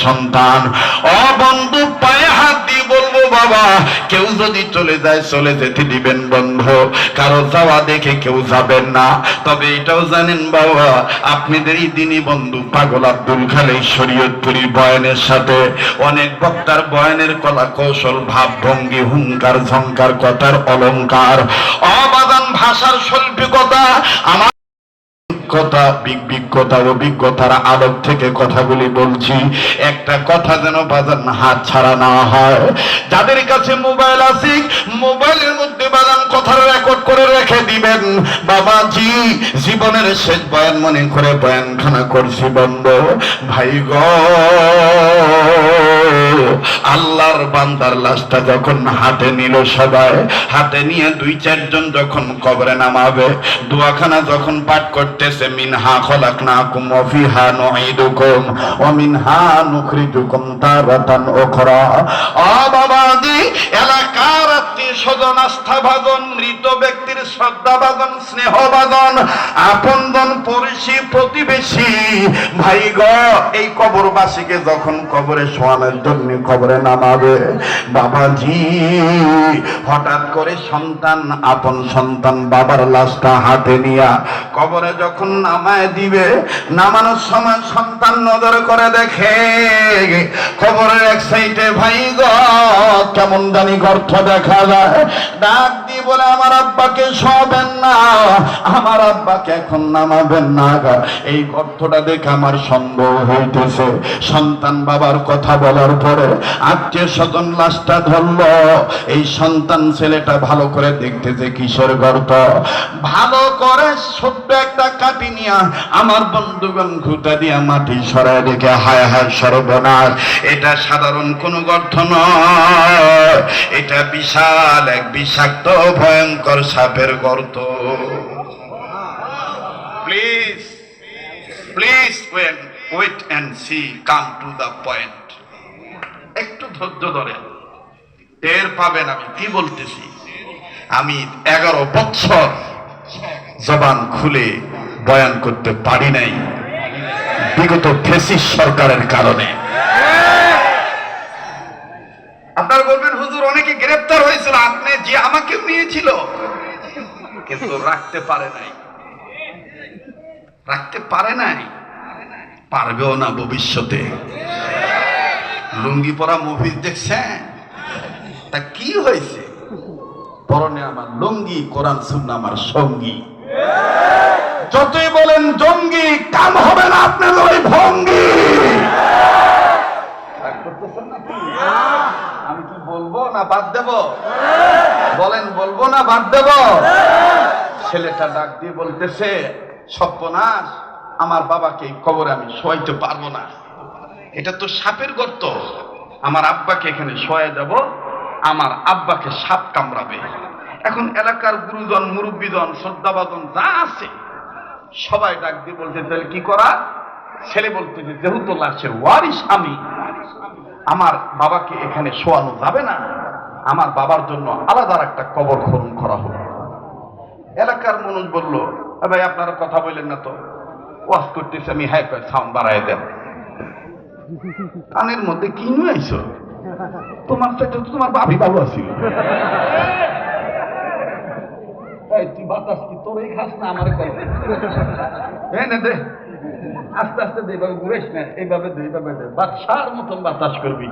সন্তান। ও বন্ধু, পায়ে হাত দিয়ে বলবো বাবা, কেউ যদি চলে যায় চলে যেতে দিবেন বন্ধু, কারো যাওয়া দেখে কেউ যাবেন না। তবে এটাও জানেন বাবা, আপনাদের এই দিনই বন্ধু পাগল আব্দুল খালেক শরীয়তপুরী বয়ানের সাথে অনেক বক্তার বয়ানের কলা কৌশল, ভাব ভঙ্গি, হুঙ্কার ঝঙ্কার, কথার অলঙ্কার, অবাদান ভাষার শৈল্পিকতা, আমার অভিজ্ঞতার আলোক থেকে কথাগুলি বলছি। একটা কথা যেন বাজান হাত ছাড়া না হয়। যাদের কাছে মোবাইল আছে, মোবাইলের মধ্যে বাজান কথার রেকর্ড করে রেখে দিবেন। বাবাজি, জীবনের শেষ বয়ান মনে করে বয়ানখানা করছি বন্ধ। ভাই গো, আল্লাহর বান্দার লাশটা যখন হাতে নিল সবাই, হাতে নিয়ে 2-4 জন যখন কবরে নামাবে, দোয়াখানা যখন পাঠ করতেছে, মিনহা খলাকনাকুম ওয়া ফিহা নুঈদুকুম ওয়া মিনহা নুখরিজুকুম তারাতান উখরা। ও বাবাজি, এলাকার আত্মীয়-স্বজন, আস্থাভাজন, মৃত ব্যক্তির শ্রদ্ধাভাজন, স্নেহভাজন, আপনজন, পড়শি, প্রতিবেশী, ভাই গো, এই কবরবাসীকে যখন কবরে শোয়ানোর জন্য কবরে নামাবে, বাবাজি, হঠাৎ করে সন্তান, আপন সন্তান বাবার লাশটা হাতে নিয়া কবরে যখন নামায় দিবে, নামানোর সময় সন্তান নজর করে দেখে কবরের এক সাইডে ভাই গো কেমন জানি গর্ত দেখা যায়। ডাক দিয়ে বলে, আমার আব্বাকে শোয়াবেন না, আমার আব্বাকে এখন নামাবেন না। এই গর্তটা দেখে আমার সন্দেহ হইতেছে। সন্তান বাবার কথা বলার পরে আত্মীয় স্বজন লাশটা ধরল। এই সন্তান ছেলেটা ভালো করে দেখতেছে কিসের গর্ত, ভালো করে ছোট্ট একটা কাটি নিয়া আমার বন্ধুগণ ঘুটা দিয়া মাটি সরায় রেখে, হায় হায় সর্বনাশ, এটা সাধারণ কোনো গর্ত নয়, এটা বিশাল এক বিষাক্ত ভয়ঙ্কর সাপের গর্ত। Please please wait and see, come to the point. একটু ধৈর্য ধরেন, টের পাবেন আমি কি বলতেছি। আমি 11 বছর জবান খুলে বয়ান করতে পারি নাই বিগত ফ্যাসিস্ট সরকারের কারণে। আপনারা বলবেন, হুজুর অনেকে গ্রেফতার হয়েছিল, আপনি যে আমাকে নিয়েছিল, কিন্তু রাখতে পারে নাই, রাখতে পারে নাই, পারবেও না ভবিষ্যতে। লুঙ্গি পরা মুভি দেখছেন, তা কি হয়েছে? পরনে আমার লুঙ্গি, কোরআন সুন্নাহ আমার সঙ্গী। যতই বলেন জঙ্গি, কাম হবে না আপনার ওই ভঙ্গি। আমি কি বলবো না বাদ দেব? বলেন, বলবো না বাদ দেব? ছেলেটা ডাক দিয়ে বলতেছে, সর্বনাশ, আমার বাবাকে কবরে আমি শোয়াইতে পারবো না, এটা তো সাপের গর্ত, আমার আব্বাকে এখানে শোয়া যাব, আমার আব্বাকে সাপ কামড়াবে। এখন এলাকার গুরুজন, মুরব্বীজন, শ্রদ্ধাভাজন যা আছে সবাই ডাক দিয়ে বলছে, তাহলে কি করা? ছেলে বলতে, যেহেতু লাশের ওয়ারিশ আমি, আমার বাবাকে এখানে শোয়ানো যাবে না, আমার বাবার জন্য আলাদা একটা কবর খনন করা হলো। এলাকার মানুষ বলল, ভাই আপনারা কথা বললেন না তো, ওয়াজ করতেছে আমি, হ্যাঁ সাউন্ড বাড়ায় দেন। কানের মধ্যে কি নিয়ে আইছো? তোমার সাথে তো তোমার ভাবি ভালো আছিল। তুই বাতাস কি তোর এই খাস না আমার কল? হ্যাঁ না, দে আস্তে আস্তে দে, এইভাবে ঘুরেস না, এইভাবে দে, এইভাবে দে, বাদশার মতন বাতাস করবি।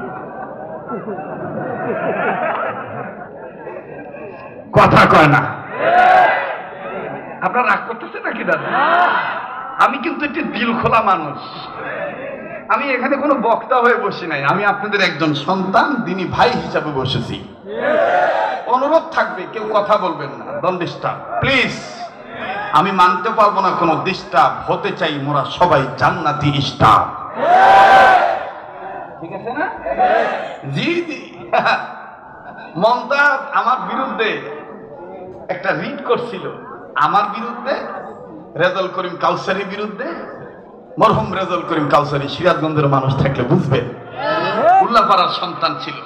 কথা কয় না। আপনারা রাগ করতেছে নাকি দাদা? আমি কিন্তু একটি দিল খোলা মানুষ, আমি এখানে কোনো বক্তা হয়ে বসি নাই, আমি আপনাদের একজন সন্তান, দিনী ভাই হিসাবে বসেছি। অনুরোধ থাকবে, কেউ কথা বলবেন না, ডোন্ট ডিস্টার্ব প্লিজ। আমি মানতে পারবো না কোনো ডিস্টার্ব, হতে চাই মোরা সবাই জান্নাতি স্টাফ, ঠিক আছে না? জি জি। মমতাজ আমার বিরুদ্ধে একটা রিট করছিল, আমার বিরুদ্ধে, রেজাউল করিম কাউসারির বিরুদ্ধে। মরহুম রেজাউল করিম কাউসারি সিরাজগঞ্জের মানুষ থাকলে বুঝবে, উল্লাপাড়ার সন্তান ছিল।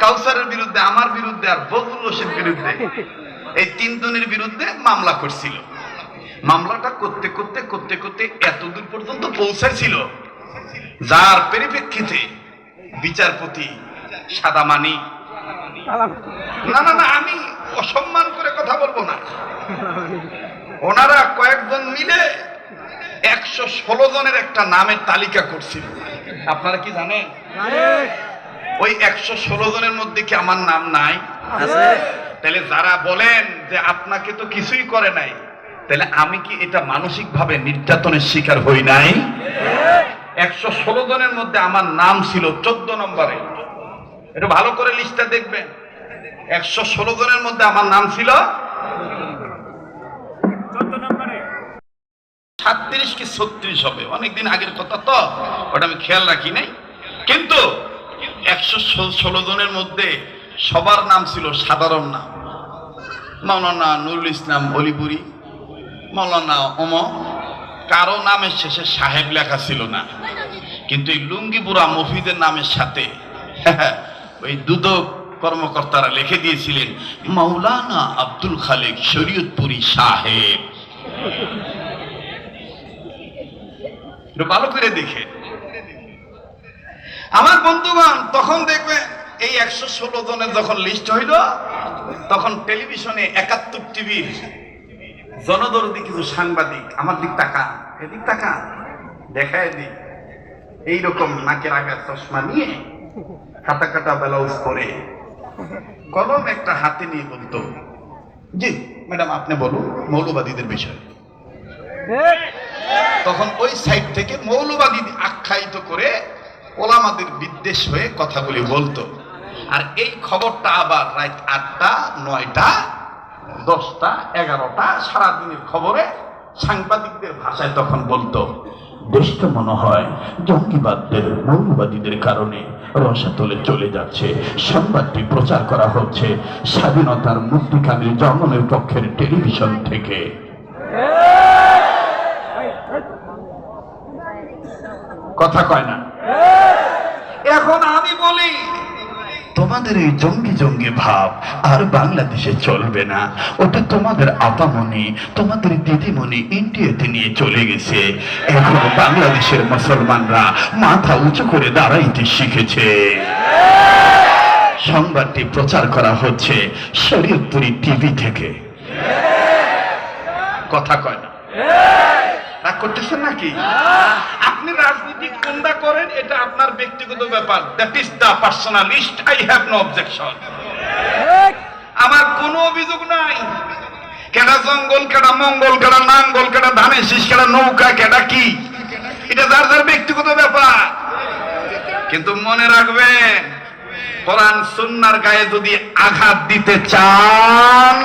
কাউসারের বিরুদ্ধে, আমার বিরুদ্ধে আর বজলুল রশিদ বিরুদ্ধে, এই 3 জনের বিরুদ্ধে মামলা করছিল। মামলাটা করতে করতে করতে করতে এতদূর পর্যন্ত পৌঁছাইছিল যার পরিপ্রেক্ষিতে বিচারপতি সাদা মানি, না না না, আমি অসম্মান করে কথা বলবো না, ওনারা কয়েকজন মিলে 116 জনের একটা নামের তালিকা করছিল। আপনারা কি জানেন? ওই 116 জনের মধ্যে কি আমার নাম নাই? তাহলে যারা বলেন যে আপনাকে তো কিছুই করে নাই, তাহলে আমি কি এটা মানসিক ভাবে নির্যাতনের শিকার হই নাই? 116 জনের মধ্যে আমার নাম ছিল 14 নম্বরে। এটা ভালো করে লিস্টটা দেখবেন। 116 জনের মধ্যে আমার নাম ছিল 37 কি 36 হবে, অনেকদিন আগের কথা তো, ওটা আমি খেয়াল রাখি নাই। কিন্তু 116 জনের মধ্যে সবার নাম ছিল সাধারণ নাম। মাওলানা নুরুল ইসলাম অলিপুরি, মাওলানা ওমর, কারো নামের শেষে সাহেব লেখা ছিল না। কিন্তু এই লুঙ্গিপুরা মফিদের নামের সাথে ওই দুদক কর্মকর্তারা লিখে দিয়েছিলেন মাওলানা আব্দুল খালেক শরীয়তপুরি সাহেব। ভালো করে দেখে আমার বন্ধুগণ, তখন দেখবে এই 116 জনের যখন লিস্ট হইল, তখন টেলিভিশনে 71 টিভির জনদরদি কিছু সাংবাদিক আমার দিক তাকা, এদিক তাকা, দেখায় দিক, এইরকম নাকের আগা চশমা নিয়ে কাটা কাটা ব্লাউজ পরে কলম একটা হাতে নিয়ে বলতো, জি ম্যাডাম আপনি বলুন মৌলবাদীদের বিষয়ে। তখন ওই সাইড থেকে মৌলবাদী আখ্যায়িত করে ওলামাদের বিদ্বেষ হয়ে কথাগুলি বলতো। আর এই খবরটা আবার রাত 8টা, 9টা, 10টা, 11টা সারাদিনের খবরে সাংবাদিকদের ভাষায় তখন বলতো, দেশটা মনে হয় জঙ্গিবাদদের মৌলবাদীদের কারণে রসাতলে চলে যাচ্ছে। সংবাদটি প্রচার করা হচ্ছে স্বাধীনতার মুক্তিকামী জনগণের পক্ষের টেলিভিশন থেকে। কথা কয় না? এখন আমি বলি, তোমাদের এই জঙ্গি জঙ্গি ভাব আর বাংলাদেশে চলবে না। ওটা তোমাদের আপামনি, তোমাদের দিদিমণি ইন্ডিয়াতে নিয়ে চলে গেছে। এখন বাংলাদেশের মুসলমানরা মাথা উঁচু করে দাঁড়াইতে শিখেছে। সংবাদটি প্রচার করা হচ্ছে শরীয়তপুরি টিভি থেকে। কথা কয় না? রাগ করতেছেন নাকি? আপনি রাজনীতি কোনটা করেন এটা আপনার ব্যক্তিগত ব্যাপার। That is the personalist. I have no objection. আমার কোনো অভিযোগ নাই। কেডা জঙ্গল, কেডা মঙ্গল, কেডা নাঙ্গল, কেডা ধানের শীষ, কেডা নৌকা, কেডা কি, এটা যার যার ব্যক্তিগত ব্যাপার। কিন্তু মনে রাখবেন, কোরআন সুন্নাহর গায়ে যদি আঘাত দিতে চান,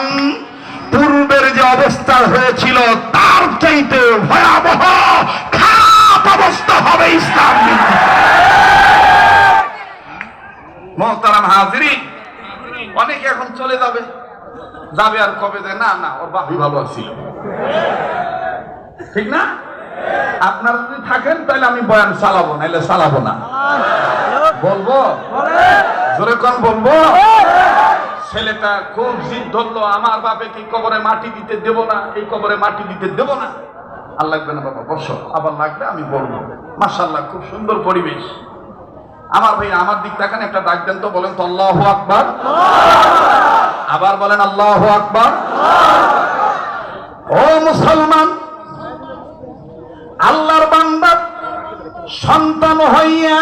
পূর্বের যে অবস্থা হয়েছিল তার চাইতে ভয়াবহ খারাপ অবস্থা হবে ইসলাম। মোহতারাম হাজিরিন, অনেকে এখন চলে যাবে, যাবে আর কবে যায়, না না ওর বাপই ভালো ছিল, ঠিক না? আপনারা যদি থাকেন তাহলে আমি বয়ান চালাবো, নাইলে চালাবো না। বলবো জোরে কোন বলবো? ছেলেটা খুব জিদ ধরলো, আমার বাপে কি কবরে মাটি দিতে দেব না, এই কবরে মাটি দিতে দেব না। আর লাগবে না বাবা, বসো, আবার লাগবে আমি বলবো। মাশাআল্লাহ, খুব সুন্দর পরিবেশ। আমার ভাই আমার দিক তাকান, একটা ডাক দেন তো, বলেন তো আল্লাহু আকবার। আবার বলেন আল্লাহু আকবার। ও মুসলমান, আল্লাহর বান্দা সন্তান হইয়া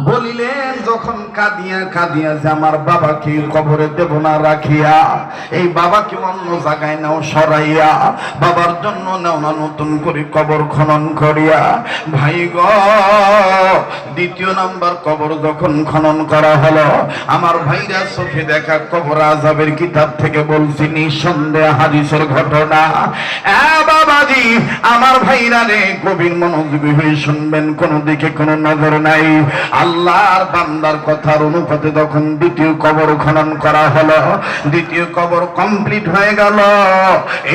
বলিলেন যখন কাঁদিয়া কাঁদিয়া যে আমার বাবাকে কবরে দেব না রাখিয়া, এই বাবাকে অন্য জায়গায় নাও সরাইয়া, বাবার জন্য নাও না নতুন করে কবর খনন করিয়া। ভাই গো, দ্বিতীয় নাম্বার কবর যখন খনন করা হলো, আমার ভাইরা চোখে দেখা কবর আযাবের কিতাব থেকে বলছি, নিঃসন্দেহ হাদিসের ঘটনা। বাবাজি, আমার ভাইরা রে, গভীর মনোযোগী হয়ে শুনবেন, কোন দিকে কোনো নজর নাই। আল্লাহর বান্দার কথার অনুপাতে যখন দ্বিতীয় কবর খনন করা হলো, দ্বিতীয় কবর কমপ্লিট হয়ে গেল।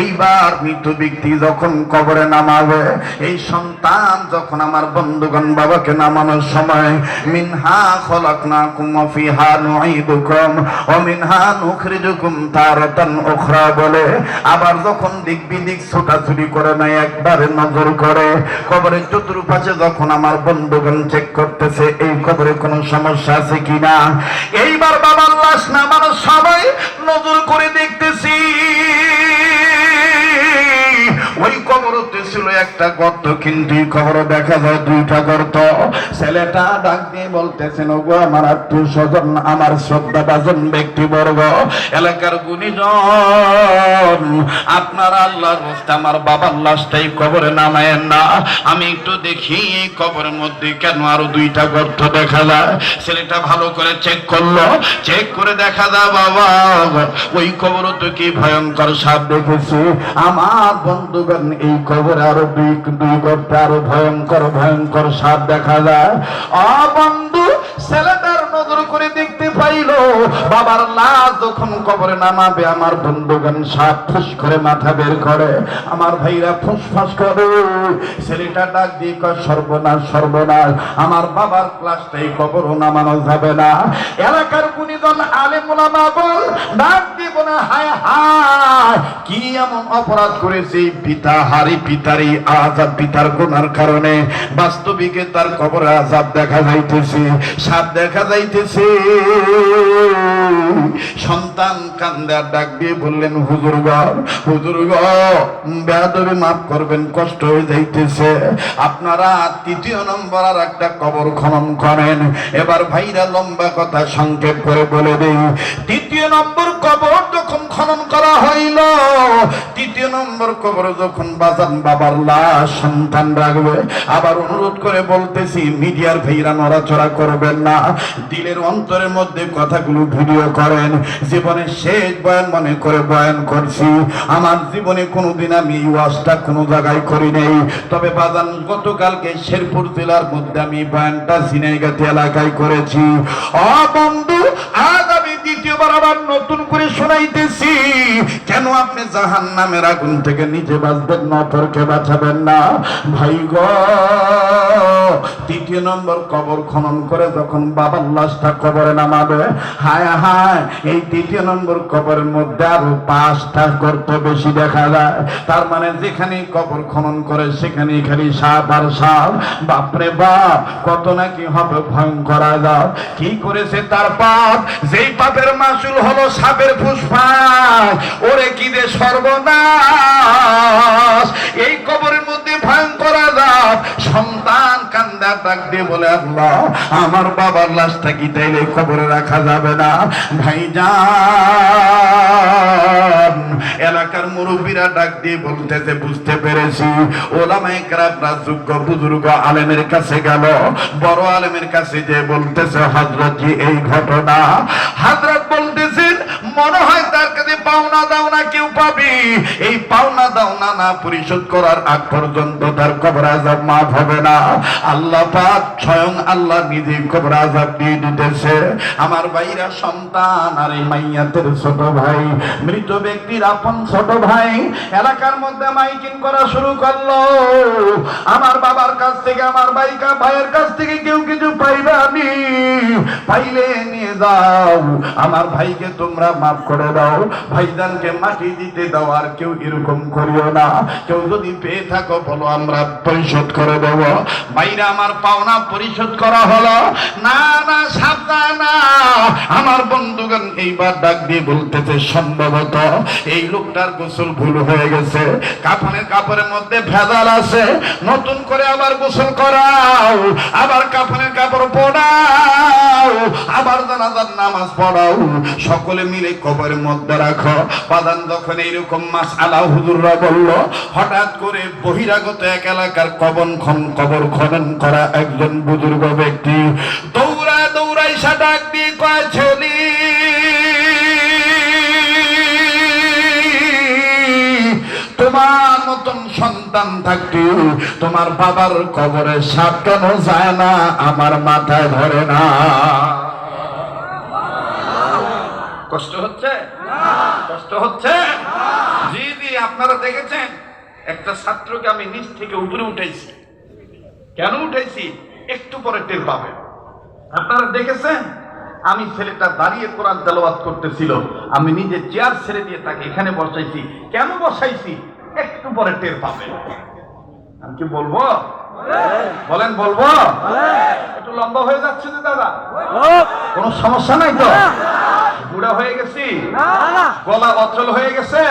এইবার মৃত ব্যক্তি যখন কবরে নামাবে, এই সন্তান যখন আমার বন্ধুগণ বাবাকে নামানোর সময় মিনহা খলাকনাকুম ওয়া ফিহা নুঈদুকুম ওয়া মিনহা নুখরিজুকুম তারাতান উখরা বলে, আবার যখন দিক বিদিক ছোটাছুটি করে নাই, একবারে নজর করে কবরের চতুর্পাশে যখন আমার বন্ধুগণ চেক করতেছে এই কবরে কোনো সমস্যা আছে কিনা। এইবার বাবার লাশ নামানোর সময় নজর করে দেখতেছি ওই কবরতে ছিল একটা গর্ত, কিন্তু এই কবরে দেখা যায় দুইটা গর্ত। ছেলেটা ডাক দিয়ে বলতেছেন, ওগো আমার আত্মীয় স্বজন, আমার শ্রদ্ধাভাজন ব্যক্তিবর্গ, এলাকার গুণীজন, আপনারা আল্লাহর রাস্তে আমার বাবার লাশটাই কবরে নামায়েন না, আমি একটু দেখি এই কবরের মধ্যে কেন আরো দুইটা গর্ত দেখা যায়। ছেলেটা ভালো করে চেক করলো, চেক করে দেখা যায় বাবা ওই কবর তো কি ভয়ঙ্কর সাপ দেখেছি। আমার বন্ধুগণ এই কবরে আরো দুই গর্তে আরো ভয়ঙ্কর ভয়ঙ্কর সাপ দেখা যায়। বন্ধু, ছেলেটার নজর করে দেখতে পাইলো বাবার লাশ যখন কবরে নামাবে, আমার বন্ধুগণ সাপ ফুস করে মাথা বের করে, আমার ভাইরা ফুসফাস করে। ছেলেটা ডাক দিয়ে কয়, সর্বনাশ সর্বনাশ, আমার বাবার লাশটাই কবর নামানো যাবে না। এলাকার গুণীজন আলেম ওলামা বল ডাক দিব না, হায় হায় কি এমন অপরাধ করেছে পিতা, হারি পিতারই আযাব, পিতার গুনার কারণে বাস্তবিকে তার কবরে আযাব দেখা যাইতেছে, সাপ দেখা যাইতেছে। সন্তান কান্দে আর ডাক দিয়ে বললেন, হুজুর গো বেয়াদবি মাফ করবেন, কষ্ট হয়ে যাইতেছে, আপনারা তৃতীয় নম্বর আর একটা কবর খনন করেন। এবার ভাইরা লম্বা কথা সংক্ষেপ করে বলে দেই, তৃতীয় নম্বর কবর যখন খনন করা হইল, তৃতীয় নম্বর কবর যখন বাজান বাবার লাশ সন্তান রাখবে, আবার অনুরোধ করে বলতেছি মিডিয়ার ভাইরা নড়াচড়া করবেন না, দিলের অন্তরের মধ্যে কথাগুলো ভিডিও করেন। জীবনের শেষ বয়ান মনে করে বয়ান করছি, আমার জীবনে কোনোদিন আমি ওয়াজটা কোনো জায়গায় করি নাই, তবে বাজান গতকালকে শেরপুর জেলার মধ্যে আমি বয়ানটা ঝিনাইগাতি এলাকায় করেছি। বন্ধু, আজ আমি দ্বিতীয়বার আবার নতুন করে শোনাইতেছি, কেন আপনি জাহান্নামের আগুন থেকে নিজে বাঁচবেন না, অপরকে বাঁচাবেন না। ভাই গো, তৃতীয় নম্বর কবর খনন করে যখন বাবার লাশটা কবরে নামাবে, হায় হায় এই তৃতীয় নম্বর কবরের মধ্যে আরো 5টা গর্ত বেশি দেখা যায়। তার মানে যেখানে কবর খনন করে সেখানে খালি সাপ আর সাপ। বাপরে বাপ, কত নাকি হবে ভয়ঙ্কর আযাব। কি করেছে তার পাপ, যেই পাপের মাসুল হলো সাপের ফুসফাস, ওরে কি দে সর্বনাশ। এই কবরের মধ্যে ভয়ঙ্কর আযাব। সন্তান কান্দা ডাক দিয়ে বলে, আল্লাহ আমার বাবার লাশটা কি তাইলে কবরে রাখা যাবে না? ভাইজান, এলাকার মুরব্বীরা ডাক দিয়ে বলতেছে, বুঝতে পেরেছি। ওলামায়ে কেরামরা যোগ্য বুজুর্গ আলেমের কাছে গেল, বড় আলেমের কাছে যে বলতেছে, হযরত জি এই ঘটনা। হযরত বলতেছেন, মনে হয় তার কাছে পাওনা দাওনা কেউ পাবি, এই পাওনা দাওনা না পরিশোধ করার আগ পর্যন্ত তার কবর আযাব মাফ হবে না। আল্লাহ পাক স্বয়ং আল্লাহ নিজে কবর আযাব দিয়ে দিতেছে। আমার ভাইরা, সন্তান আর এই মাইয়াতের ছোট ভাই, মৃত ব্যক্তির আপন ছোট ভাই এলাকার মধ্যে মাইকিং করা শুরু করলো, আমার বাবার কাছ থেকে, আমার ভাইয়ের কাছ থেকে কেউ কিছু পাইবানি, পাইলে নিয়ে যাও, আমার ভাইকে তোমরা মাফ করে দাও, ভাইজানকে মাটি দিতে দাও, আর কেউ এরকম করিও না। কেউ যদি পেয়ে থাকো বলো, আমরা পরিশোধ করে দেব। ভাইরা, আমার পাওনা পরিশোধ করা হলো না, না সাবধানা। আমার বন্ধুগণ এইবার ডাক দিয়ে বলতেছে, সম্ভবত এই লোকটার গোসল ভুল হয়ে গেছে, কাপড়ের মধ্যে ভেজাল আছে, নতুন করে আবার গোসল করাও, আবার কাফনের কাপড় পরাও, আবার জানাজার নামাজ পড়াও, সকলে মিলে কবরের মধ্যে রাখো। বাদান যখন এইরকম মাসআলা হুজুররা বলল, হঠাৎ করে বহিরাগত এক এলাকার কবর খনন করা একজন বুজুর্গ ব্যক্তি দৌড়াই ডাক দিয়ে কয়, ছেলে তোমার মতন সন্তান সন্তান থাকতে তোমার বাবার কবরে সাপ কেন যায় না আমার মাথায় ধরে না? কষ্ট হচ্ছে? কষ্ট হচ্ছে? জি জি, আপনারা দেখেছেন একটা ছাত্রকে আমি নিচ থেকে উপরে উঠাইছি। কেন উঠাইছি একটু পরে টের পাবেন। আপনারা দেখেছেন আমি ছেলেটা দাঁড়িয়ে কোরআন তেলাওয়াত করতেছিল, আমি নিজে চেয়ার ছেড়ে দিয়ে তাকে এখানে বসাইছি। কেন বসাইছি একটু পরে টের পাবেন। আমি কি বলবো? বলেন বলবো? একটু লম্বা হয়ে যাচ্ছে যে দাদা, কোনো সমস্যা নাই তো? বুড়া হয়ে গেছি? গলা অচল হয়ে গেছে?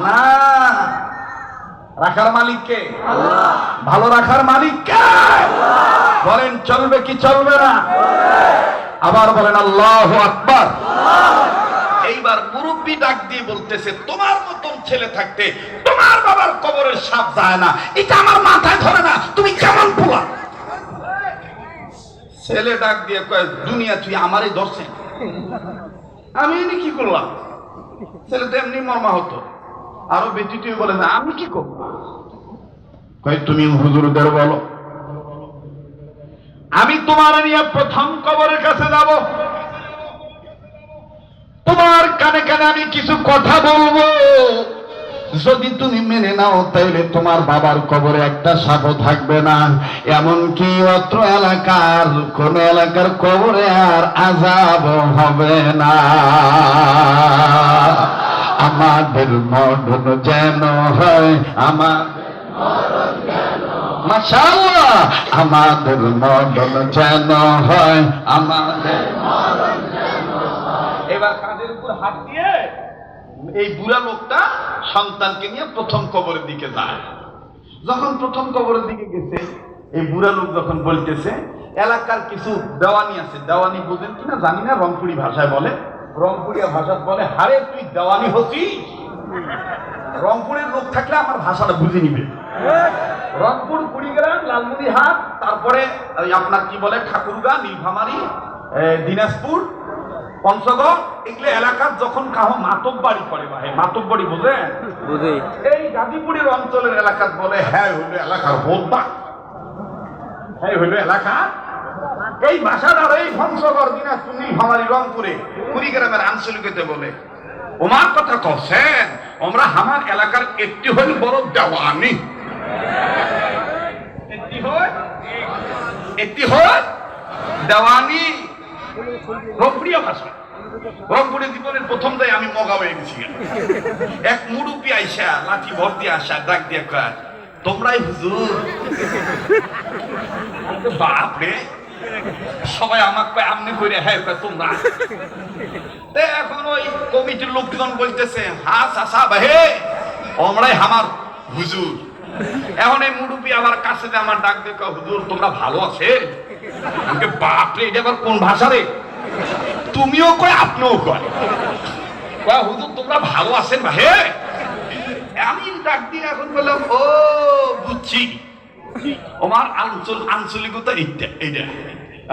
না, রাখার মালিক কে? ভালো রাখার মালিক কে? বলেন চলবে কি চলবে না? আবার বলেন আল্লাহু আকবার। এইবার মুরব্বী ডাক দিয়ে বলতেছে, তোমার মতন ছেলে থাকতে তোমার বাবার কবরের সাপ যায় না, এটা আমার মাথায় ধরে না, তুমি কেমন পোলা? ছেলে ডাক দিয়ে কয়, দুনিয়া তুই আমারই ধরছে, আমি এনে কি করলাম? ছেলে তো এমনি মর্মাহত। আরো ব্যতীত বলে না, আমি কি করবো? কয় তুমি হুজুরদের বলো, আমি তোমার নিয়ে প্রথম কবরের কাছে যাব, তোমার কানে কানে আমি কিছু কথা বলবো, যদি তুমি মেনে নাও তাইলে তোমার বাবার কবরে একটা সাপও থাকবে না, এমনকি অত্র এলাকার কোন এলাকার কবরে আর আযাব হবে না। আমাদের মরণ যেন হয় মাশাআল্লাহ, আমাদের মরণ যেন হয় এবার কাঁধের উপর হাত দিয়ে এই বুড়া লোকটা সন্তানকে নিয়ে প্রথম কবরের দিকে যায়। যখন প্রথম কবরের দিকে গেছে, এই বুড়া লোক যখন বলতেছে, এলাকার কিছু দেওয়ানি আছে, দেওয়ানি বুঝেন কিনা জানি না, রংপুরি ভাষায় বলে, রংপুরিয়া ভাষা বলে, হারে তুই দেওয়ানি হচ্ছিস? রংপুরের লোক থাকলে আমার ভাষাটা বুঝে নিবে। রংপুর, কুড়িগ্রাম, লালমনিরহাট, তারপরে আপনার কি বলে ঠাকুরগাঁ, নীলফামারী, দিনাজপুর, পঞ্চগড়, এগুলো এলাকার যখন কাহো মাতব বাড়ি করে, ভাই মাতব বাড়ি বোঝেন? এই গাজীপুরের অঞ্চলের এলাকার বলে হ্যাঁ হইলো এলাকার হোদ্দা, হ্যাঁ হইলো এলাকা। এই ভাষাটা এই পঞ্চগড়, দিনাজপুর, নীলফামারী, রংপুরে, কুড়িগ্রামের আঞ্চলিকতে বলে ওমার কথা কছেন, আমরা আমার এলাকার একটি হইল বড় দেওয়ানি, একটি হয় দেওয়ানি। রংপুরিয়া ভাষা, রংপুরের জীবনের প্রথম দায় আমি মগা হয়ে গেছি। এক মুরুব্বি আইসা লাঠি ভর্তি আসা ডাক দিয়ে কয়, তোমরাই হুজুর? বাপরে, সবাই আমাকে কয় আমনে করে, হ্যাঁ তোমরা। এখন ওই কমিটির লোকজন বলতেছে, হ্যাঁ চাচা ভাই আমরাই আমার হুজুর। এখন এই মুরুব্বি আবার কাছে আমার ডাক দিয়ে কয়, হুজুর তোমরা ভালো আছে? বাপরে, এটা আবার কোন ভাষা রে? তুমিও কয় আপনিও কয়, হুজুর তোমরা ভালো আছেন ভাই? আমি ডাক দিয়ে এখন বললাম, ও বুঝছি, আমার আঞ্চলিকতা এইটা এইটা।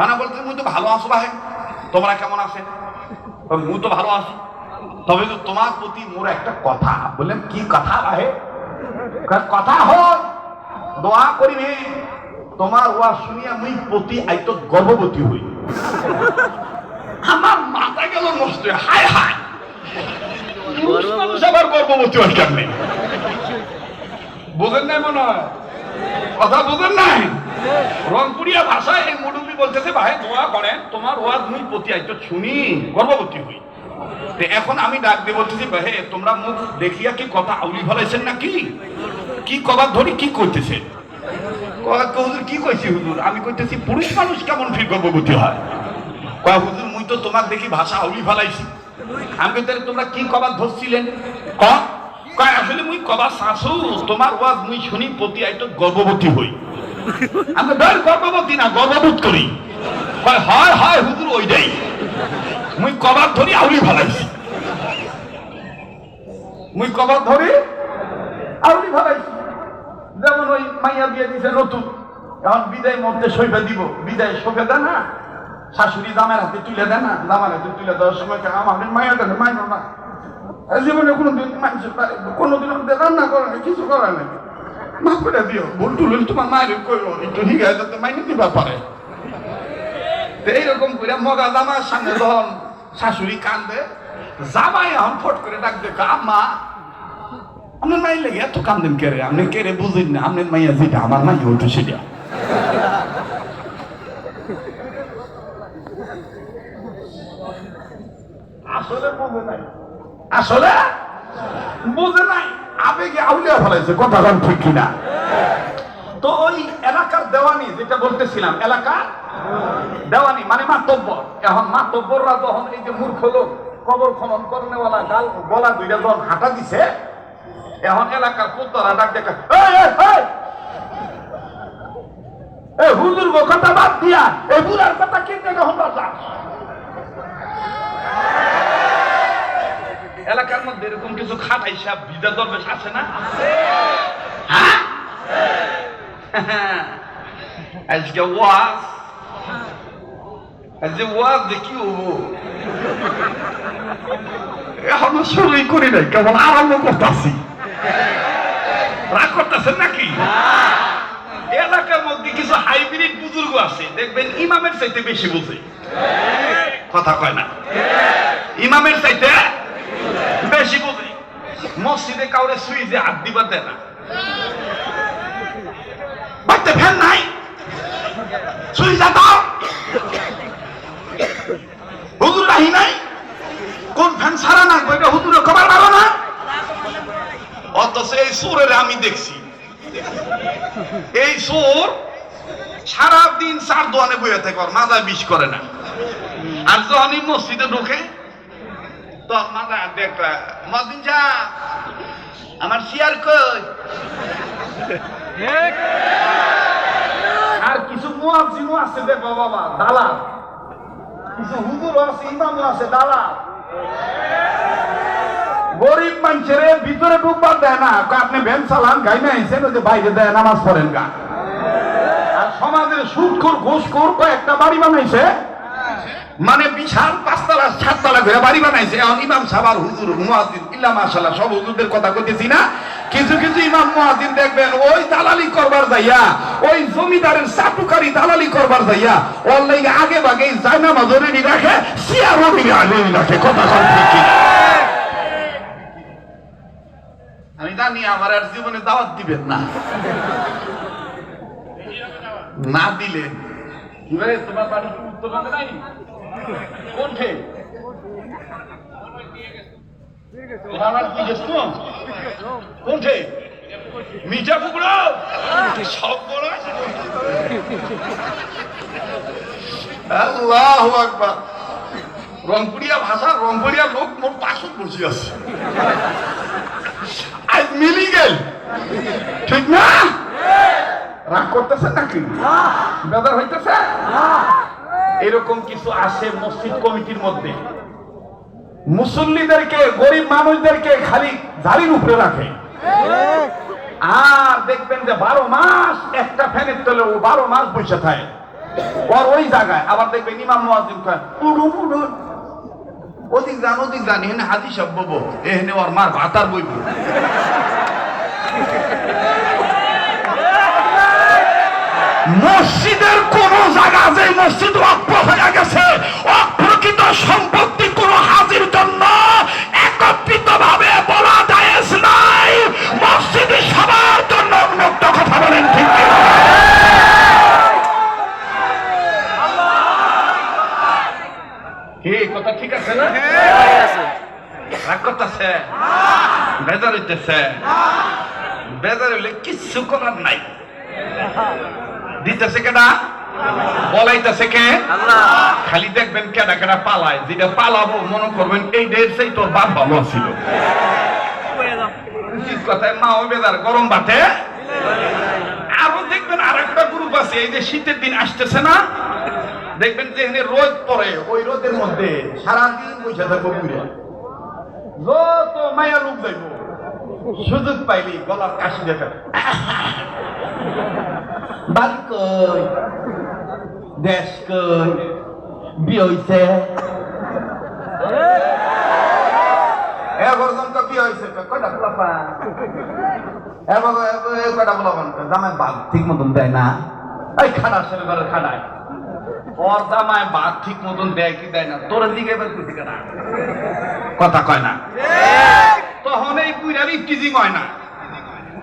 না বলতে মুই তো ভালো আছো ভাই, তোমরা কেমন আছেন? মুই তো ভালো আছি, তবে তো তোমার প্রতি মোর একটা কথা। বললাম কি কথা ভাই? কথা হয় দোয়া করিবে, তোমার ওয়া শুনিয়া মুই প্রতি আইত গর্ভবতী হই। আমার মাথা গেল নষ্ট, হায় হায়, মানুষ আবার গর্ভবতী হয় কেমনে? বোঝেন নাই মনে হয়, কথা বোঝেন নাই? রংপুরিয়া ভাষায় এই মুরুব্বি বলতেছে, ভাই দোয়া করেন তোমার ওয়াজ মুই প্রতি আইত শুনি গর্ভবতী হই। এখন আমি ডাক দিয়ে বলতেছি, ভাই তোমরা মুখ দেখিয়া কি কথা আউলি ফেলাইছেন নাকি? কি কবার ধরি কি করতেছে? হুজুর কি কইছি হুজুর? আমি কইতেছি পুরুষ মানুষ কেমন ফির গর্ভবতী হয়? হুজুর মুই তো তোমার দেখি ভাষা আউলি ফেলাইছি। আমি কইতে তোমরা কি কবার ধরছিলেন? আসলে মুই কবার শাশু তোমার ওয়াজ মুই শুনি প্রতি আইতো গর্ভবতী হই। আমি ধর গর্ভবতী না গর্ভবোধ করি। হয় হয় হুজুর ওইটাই, মুই কবার ধরি আউলি ফেলাইছি, মুই কবার ধরি আউলি ফেলাইছি। যেমন ওই মাইয়া বিয়ে দিছে নতুন, এখন বিদায় মধ্যে সইফে দিব, বিদায় সইফে দেয় না, শাশুড়ি জামার হাতে তুলে দেয় না, জামার হাতে তুলে দেওয়ার সময় আমাদের মাইয়া দেয় মাইনো না, জীবনে কোনোদিন মানুষ কোনোদিন রান্না করে না, কিছু করে না, মাফ করে দিও, ভুল টুল তোমার মায়ের কইও, একটু হিগায় যাতে মাইনে দিবা পারে। এইরকম করে মগা জামার সামনে যখন শাশুড়ি কান্দে, জামাই এখন ফট করে ডাক দেখো, আম্মা আপনার মায়ের লেগে এত কান্দেন কেড়ে, আপনি কেড়ে বুঝেন না, আপনার মাইয়া যেটা আমার মাইয়া ওইটা সেটা। আসলে বুঝে নাই, আসলে বুঝে নাই, আবেগে আউলিয়া ফেলাইছে, কথা বল ঠিক কিনা? তো ওই এলাকার দেওয়ানি, যেটা বলতেছিলাম, এলাকা দেওয়ানি মানে মাতব্বর। এখন মাতব্বররা যখন এই যে মূর্খ লোক কবর খনন করনেওয়ালা গলা দুইটা যখন হাঁটা দিছে, এখন এলাকার পুত্তরা ডাক দেখা, হুজুর গো কথা বাদ দিয়া এই বুড়ার কথা কিনতে কখন বাজার। এলাকার মধ্যে এরকম কিছু খাটাই সাপ বিদা দরবেশ আছে না? হ্যাঁ, আজকে ওয়াজ, আজকে ওয়াজ দেখি এখন শুরুই করি নাই, কেমন আরম্ভ করতেছি। রাগ করতেছেন নাকি? এলাকার মধ্যে কিছু হাইব্রিড বুজুর্গ আছে, দেখবেন ইমামের চাইতে বেশি বুঝে, কথা কয় না, ইমামের চাইতে বেশি বুঝে। মসজিদে কাউরে সুইচে হাত দিবা দেয় না, বাড়িতে ফ্যান নাই, সুইচা দাও, হুজুর রাহি নাই, কোন ফ্যান সারা না এটা হুজুরে খবর পাবো না। অথচ এই সুরের আমি দেখছি, এই সুর সারাদিন চার দোয়ানে বইয়া থাকে, মাথায় বিষ করে না। আর যখনই মসজিদে ঢোকে তো মাথা দেখলা, মদিন যা আমার শিয়ার কই। আর কিছু মুয়াজ্জিনও আছে দেখো বাবা, দালাল, কিছু হুজুরও আছে, ইমামও আছে, দালাল। গরিব মানুষের ভিতরে ঢুকবার দেয় না, আপনি ভ্যান চালান, গাইমে আইসেন, ওই যে বাইরে দেয় নামাজ পড়েন গা। আর সমাজের সুদখোর ঘুষখোর কয়েকটা বাড়ি বানাইছে, মানে বিশাল 5 তলা 7 তলা করে বাড়ি বানাইছে। এখন ইমাম সাহেব আর হুজুর মুয়াজ্জিন, ইল্লা মাশাআল্লাহ, সব হুজুরদের কথা কইতেছি না, কিছু কিছু ইমাম মুয়াজ্জিন দেখবেন ওই দালালি করবার যাইয়া, ওই জমিদারের চাটুকারি দালালি করবার যাইয়া ওর লাগি আগে ভাগে জায়নামাজ রেডি রাখে, সিয়ারও রেডি রাখে, কথা কন ঠিক কিনা? আমি জানি আমার আর জীবনে দাওয়াত দিবেন না, না দিলে তোমার বাড়ি উত্তরবঙ্গে নাই কোনঠে কোনঠে মিঠা পুকুরা সব বড়। আল্লাহু আকবার। রংপুরিয়া ভাষা, রংপুরিয়া লোক মোট 500 বসে আছে, আজ মিলি গেল, ঠিক না? রাগ করতেছে নাকি? বেজার হইতেছে? এরকম কিছু আসে মসজিদ কমিটির মধ্যে, মুসল্লিদেরকে, গরিব মানুষদেরকে খালি ঝাড়ির উপরে রাখে। আর দেখবেন যে 12 মাস একটা ফ্যানের তলে ও 12 মাস বসে থাকে ওর ওই জায়গায়। আবার দেখবেন ইমাম মুয়াজ্জিন কয় উঠুন উঠুন, ওদিক যান ওদিক যান, এখানে হাদিস সব বলবো, এখানে ওর মার ভাতার বইব। মসজিদের কোন জায়গা, যে মসজিদ অক্ষ হয়ে গেছে, অপ্রকৃত সম্পত্তি কোন হাজির জন্য একত্রিত ভাবে বলা জায়েজ নাই। মসজিদ সবার জন্য উন্মুক্ত, কথা বলেন ঠিক কিনা? কি কথা ঠিক আছে না? রাগ করতেছে, বেজার হইতেছে, বেজার হইলে কিচ্ছু করার নাই। দিতেছে কেডা? বলাইতেছে কে? আল্লাহ। খালি দেখবেন কেডা কেডা পালায়, যেটা পালাবো মনে করবেন এই দেশে তোর বাপ ভালো ছিল। কথায় মা ওই বেজার গরম ভাতে। আরো দেখবেন আরেকটা গ্রুপ আছে, এই যে শীতের দিন আসতেছে না, দেখবেন যে এখানে রোদ পড়ে, ওই রোদের মধ্যে সারাদিন বসে থাকবো বুড়ে, যত মায়া লোক যাইব, সুযোগ পাইলি গলার কাশি দেখা, বাড়ি কই, দেশ কই, বিয়ে হইছে, পর্যন্ত কি হয়েছে? কয়টা পোলাপা? কয়টা পোলাপান? জামাই ভাত ঠিক মতন দেয় না। এই খানা ছেলে ঘরে খানায় ওর জামাই ভাত ঠিক মতন দেয় কি দেয় না, তোর দিকে বেরতেছি কেনা কথা কয় না। তখন এই বুড়ার ইফটিজিং হয় না।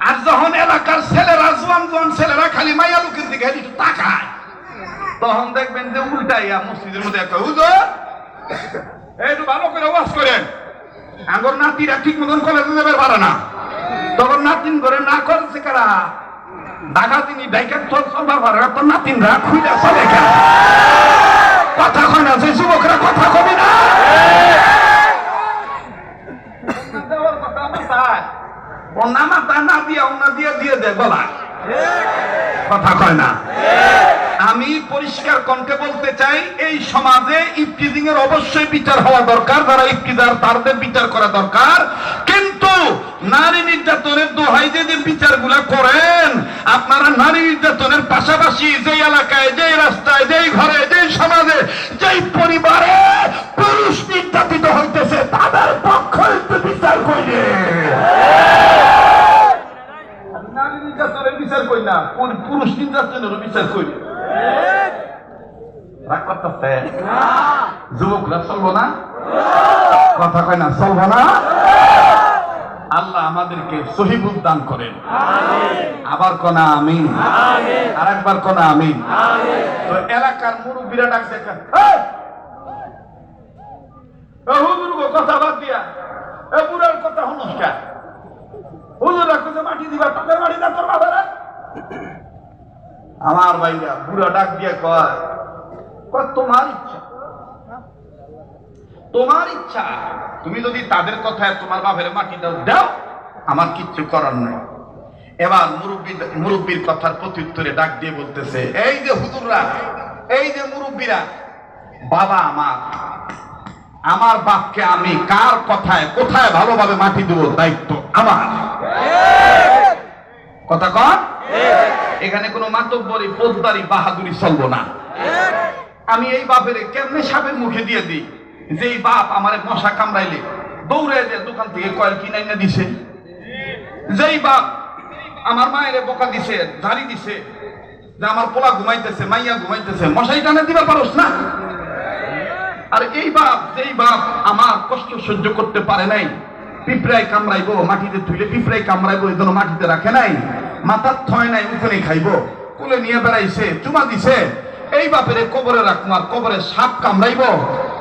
আর যখন এলাকার ছেলেরা জোয়ান জোয়ান ছেলেরা খালি মাইয়া লোকের দিকে একটু তাকায়, তখন দেখবেন যে উল্টাইয়া মসজিদের মধ্যে একটা হুজুর একটু ভালো করে ওয়াজ করেন, আগর নাতিরা ঠিক মতন কলেজে যাবে পারে না। তখন নাতিন করে না করছে কারা ঢাকা তিনি ডাইকার চল চলবার পারে না, তোর নাতিনরা খুঁজে চলে কথা কয় না, যে যুবকরা কথা কবে না। ওনা মাথা না দিয়া ওনা দিয়ে দিয়ে দে গলায় কথা কয় না। আমি পরিষ্কার কণ্ঠে বলতে চাই, এই সমাজে ইফটিজিং এর অবশ্যই বিচার হওয়া দরকার, যারা ইফতিজার তাদের বিচার করা দরকার। কিন্তু নারী নির্যাতনের দোহাই যে বিচারগুলা করেন আপনারা, নারী নির্যাতনের পাশাপাশি যে এলাকায়, যে রাস্তায়, যে ঘরে, যে সমাজে, যে পরিবারে পুরুষ নির্যাতিত হইতেছে তাদের পক্ষে একটু বিচার করিয়ে। নারী নির্যাতনের বিচার করি না, পুরুষ নির্যাতনের বিচার করি। রাগ করতেছে যুবকরা, চলবো না কথা কয় না, চলবো না। আল্লাহ আমাদেরকে সহিবুল দান করেন। আবার কোনা আমিন, আর একবার কোনা আমিন। তো এলাকার মুরব্বীরা ডাকছে, হুজুর কথা বাদ দিয়া বুড়ার কথা হনুষ্কার হুজুর রাখছে মাটি দিবা, তোদের মাটি দা তোর বাবারা। আমার ভাইরা বুড়া ডাক দিয়ে কয়, তোমার ইচ্ছা, তোমার ইচ্ছা, তুমি যদি তাদের কথায় তোমার বাপের মাটি দাও দাও, আমার কিচ্ছু করার নাই। এবার মুরব্বীর কথার প্রত্যুত্তরে ডাক দিয়ে বলতেছে, এই যে হুজুররা, এই যে মুরব্বীরা, বাবা আমার বাপকে আমি কার কথায় কোথায় ভালোভাবে মাটি দেবো দায়িত্ব আমার। কথা কন, এখানে কোনো মাতব্বরি পোদ্দারি বাহাদুরি চলবো না। আমি এই বাপের কেমনে সাপের মুখে দিয়ে দিই, যেই বাপ আমার মশা কামড়াইলে দৌড়ে যে দোকান থেকে কয়েল কিনে এনে দিছে, যেই বাপ আমার মায়ের বোকা দিছে, ঝাড়ি দিছে, যে আমার পোলা ঘুমাইতেছে, মাইয়া ঘুমাইতেছে, মশাই টানে দিবা পারোস না। আর এই বাপ, যেই বাপ আমার কষ্ট সহ্য করতে পারে নাই, পিঁপড়ায় কামড়াইবো, মাটিতে তুলে পিঁপড়ায় কামড়াইবো, এই জন্য মাটিতে রাখে নাই, মাথার থয় নাই, উঠে খাইবো, কোলে নিয়ে বেড়াইছে, চুমা দিছে, এই বাপের কবরে রাখবো, আর কবরে সাপ কামড়াইবো,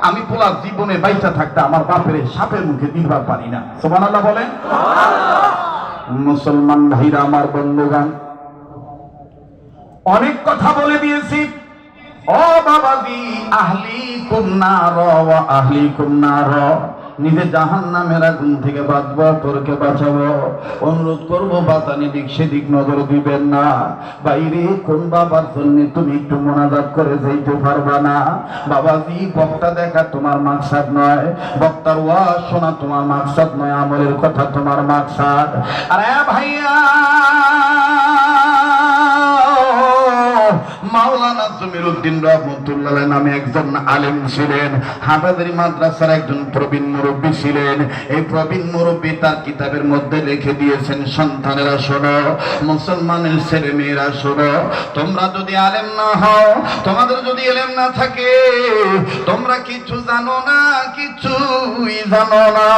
আমি পোলা জীবনে বাইচা থাকতে আমার বাপের সাপের মুখে দিবার পারি না। সুবহানাল্লাহ বলেন। মুসলমান ভাইরা আমার, বন্ধুগান, অনেক কথা বলে দিয়েছি। ও বাবাজি, আহলিকুম নার ওয়া আহলিকুম নার, নিজে জাহান্নামের আগুন থেকে বাঁচবো, তোরকে বাঁচাবো। অনুরোধ করবো বাতানি দিক সেদিক নজর দিবেন না। বাইরে কোন বাবার জন্য তুমি একটু মোনাজাত করে যাইতে পারবা না? বাবাজি, বক্তা দেখা তোমার মাকসাদ নয়, বক্তার ওয়াজ শোনা তোমার মাকসাদ নয়, আমলের কথা তোমার মাকসাদ। আরে ভাইয়া, মাওলানা জমিরুদ্দিন রহমতুল্লাহ নামে একজন আলেম ছিলেন, হাফেজের মাদ্রাসার একজন প্রবীণ মুরব্বী ছিলেন। এই প্রবীণ মুরব্বী তার কিতাবের মধ্যে লিখে দিয়েছেন, সন্তানেরা শোনো, মুসলমানের ছেলে মেয়েরা শোনো, তোমরা যদি আলেম না হও, তোমাদের যদি ইলম না থাকে, তোমরা কিছু জানো না, কিছুই জানো না।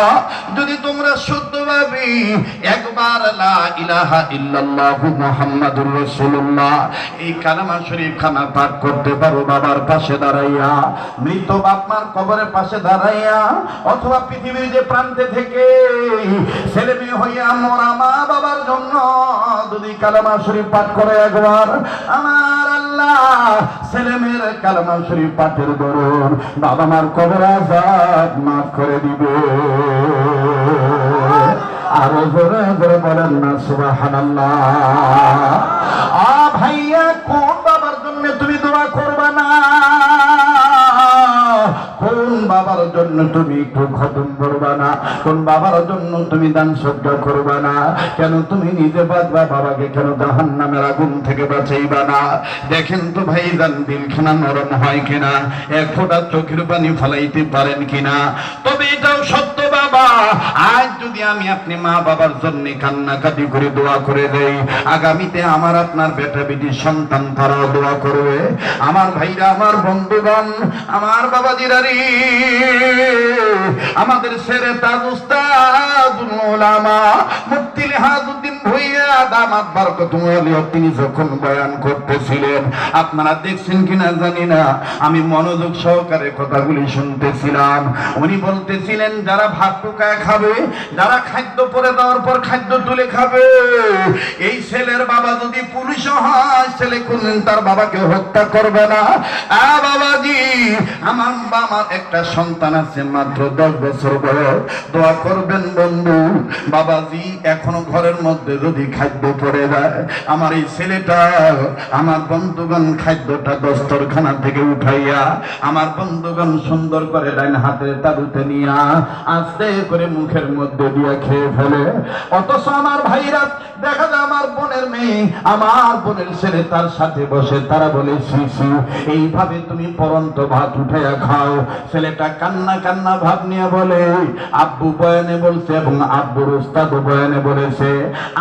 যদি তোমরা শুদ্ধভাবে একবার লা ইলাহা ইল্লাল্লাহু মুহাম্মাদুর রাসূলুল্লাহ এই কালেমা শরীফ খানা পাঠ করতে পারো, বাবার পাশে দাঁড়াইয়া, মৃত বাপ মার কবরের পাশে দাঁড়াইয়া, অথবা পৃথিবীর যে প্রান্তে থেকে ছেলে মেয়ে হইয়া মরা মা বাবার জন্য যদি কালেমা শরীফ পাঠ করে একবার, আমার আল্লাহ ছেলে মেয়ের কালেমা শরীফ পাঠের দরুন বাবা মার কবর আযাব মাফ করে দিবে। আরো জোরে জোরে বলেন না সুবহানাল্লাহ। ভাইয়া, কোন বাবার জন্য তুমি দোয়া করবা না? কোন বাবার জন্য জন্য তুমি একটু খতম করবা না? কোন বাবার জন্য তুমি দান সজ্জা করবা না? কেন তুমি নিজে বাঁচবা, বাবাকে কেন জাহান্নামের আগুন থেকে বাঁচাইবা না? দেখেন তো ভাইজান, দিলখানা নরম হয় কিনা, এক ফোঁটা চোখের পানি ফেলাইতে পারেন কিনা? তবে এটাও সত্য বাবা, আজ যদি আমি আপনি মা বাবার জন্য কান্নাকাটি করে দোয়া করে দেই, আগামীতে আমার আপনার বেটা বেটি সন্তান তারাও দোয়া করবে। আমার ভাইরা, আমার বন্ধুগণ, আমার বাবাজিরা রে, আমাদের সেরে তাজ উস্তাদুল উলামা মুফতি লিহাজউদ্দিন ভূঁইয়া দামাত বরকতুল আলিয়া তিনি যখন বয়ান করতেছিলেন, আপনারা দেখছেন কিনা জানি না, আমি মনোযোগ সহকারে কথাগুলি শুনতেছিলাম। উনি বলতেছিলেন যারা ভাত টুকায় খাবে, যারা খাদ্য পরে দেওয়ার পর খাদ্য তুলে খাবে, এই ছেলের বাবা যদি পুলিশ হয়, ছেলে কোনদিন তার বাবাকে হত্যা করবে না। বাবাজি, আমার একটা সন্তান আছে মাত্র 10 বছর বয়স, দোয়া করবেন বন্ধু। বাবাজি, এখনো ঘরের মধ্যে যদি খাদ্য পড়ে যায়, আমার এই ছেলেটা, আমার বন্ধুগণ, খাদ্যটা দস্তরখানা থেকে উঠাইয়া আমার বন্ধুগণ সুন্দর করে ডাইন হাতে তালুতে নিয়া আস্তে করে মুখের মধ্যে দিয়ে খেয়ে ফেলে। অথচ আমার ভাইরা, দেখা যায় আমার বোনের মেয়ে, আমার বোনের ছেলে তার সাথে বসে, তারা বলে শিশু এইভাবে তুমি পরন্ত ভাত উঠাইয়া খাও। ছেলেটা কান্না কান্না ভাব নিয়ে বলে, আব্বু বয়ানে বলছে এবং আব্বুর উস্তাদ বয়ানে বলেছে,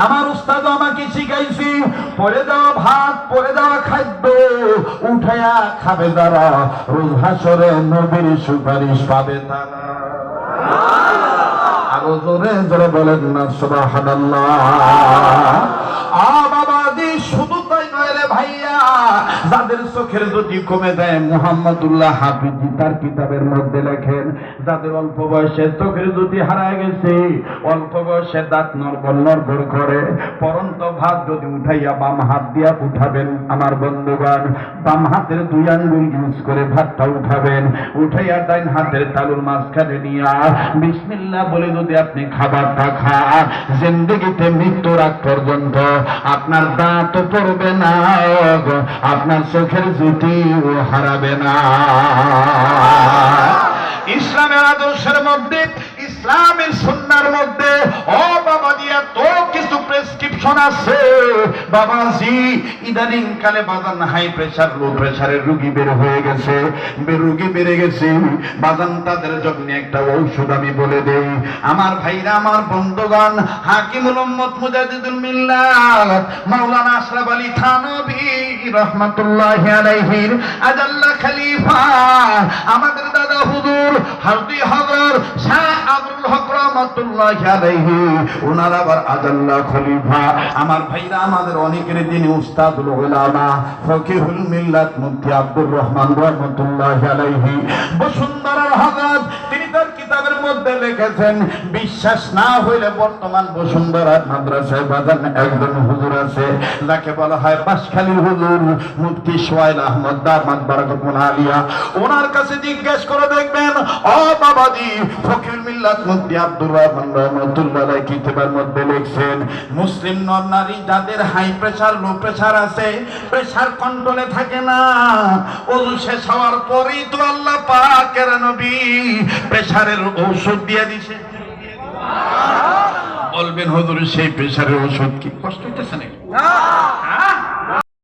আমার উস্তাদ আমাকে শিখাইছি, পরে দেওয়া ভাত, পরে দেওয়া খাদ্য উঠাইয়া খাবে যারা, রোজ হাসরে নবীর সুপারিশ পাবে তারা। আরো জোরে জোরে বলেন না সুবহানাল্লাহ। বাবাজি, শুধু তাই নয় রে ভাইয়া, যাদের চোখের জ্যোতি কমে যায়, মুহাম্মদুল্লাহ হাফিজি তার কিতাবের মধ্যে লেখেন, যাদের অল্প বয়সে চোখের জ্যোতি হারায় গেছে, অল্প বয়সে দাঁত নড়বড় করে, পরন্ত ভাত যদি উঠাইয়া বাম হাত দিয়া উঠাবেন, আমার বন্ধুগণ, বাম হাতের 2 আঙ্গুল ইউজ করে ভাতটা উঠাবেন, উঠাইয়া ডাইন হাতের তালুর মাঝখানে নিয়া বিসমিল্লাহ বলে যদি আপনি খাবারটা খান, জিন্দেগিতে মৃত্যুর আগ পর্যন্ত আপনার দাঁত পড়বে না, আপনার চোখের জ্যোতিও হারাবে না। ইসলামের আদর্শের মধ্যে, ইসলামের সুন্নাহর মধ্যে ও বাবাজি এত কিছু প্রেসক্রিপশন আছে বাবাজি। ইদানিং কালে বাজান হাই প্রেসার, লো প্রেসারের রোগী বের হয়ে গেছে, রোগী বেড়ে গেছে বাজান, তাদের জন্য একটা ঔষধ আমি বলে দেই। আমার ভাইরা, আমার বন্ধুগণ, হাকিমুল উম্মত মুজাদ্দিদুল মিল্লাত মাওলানা আশরাফ আলী থানভী রাহমাতুল্লাহি আলাইহির আজাল্লা খলিফা, আমাদের দাদা হুজুর হাজী হযরত শাহ আব্দুল হক রাহমাতুল্লাহি আলাইহি, ওনার আবার আজাল্লা খলিফা। আমার ভাইরা, আমাদের অনেকের যিনি উস্তাদুল উলামা ফকিহুল মিল্লাত মুফতি আব্দুর রহমান রাহমাতুল্লাহি আলাইহি বসুন্ধরার হযরত, তিনি তার কিতাবের মধ্যে লিখেছেন, বিশ্বাস না হইলে বর্তমান বসুন্ধরার মাদ্রাসায় বাজান একজন হুজুর আছে, যাকে বলা হয় বাঁশখালীর হুজুর মুফতি সোহাইল আহমদ দামাত বরকতুল আলিয়া। ওনার কাছে জিজ্ঞেস করে দেখবেন, ও বাবাজি, ফকিহুল মিল্লাত মুফতি আব্দুর রহমান রাহমাতুল্লাহি আলাইহি কিতাবের মধ্যে লিখছেন, মুসলিম নর নারী যাদের হাই প্রেসার, লো প্রেসার আছে, প্রেসার কন্ট্রোলে থাকে না, ওযু শেষ হওয়ার পরেই তো আল্লাহ পাকের নবী প্রেসারের ঔষধ দিয়ে দিছে। বলবেন হুজুর সেই প্রেসারের ওষুধ কি কষ্ট হইতেছে নাকি?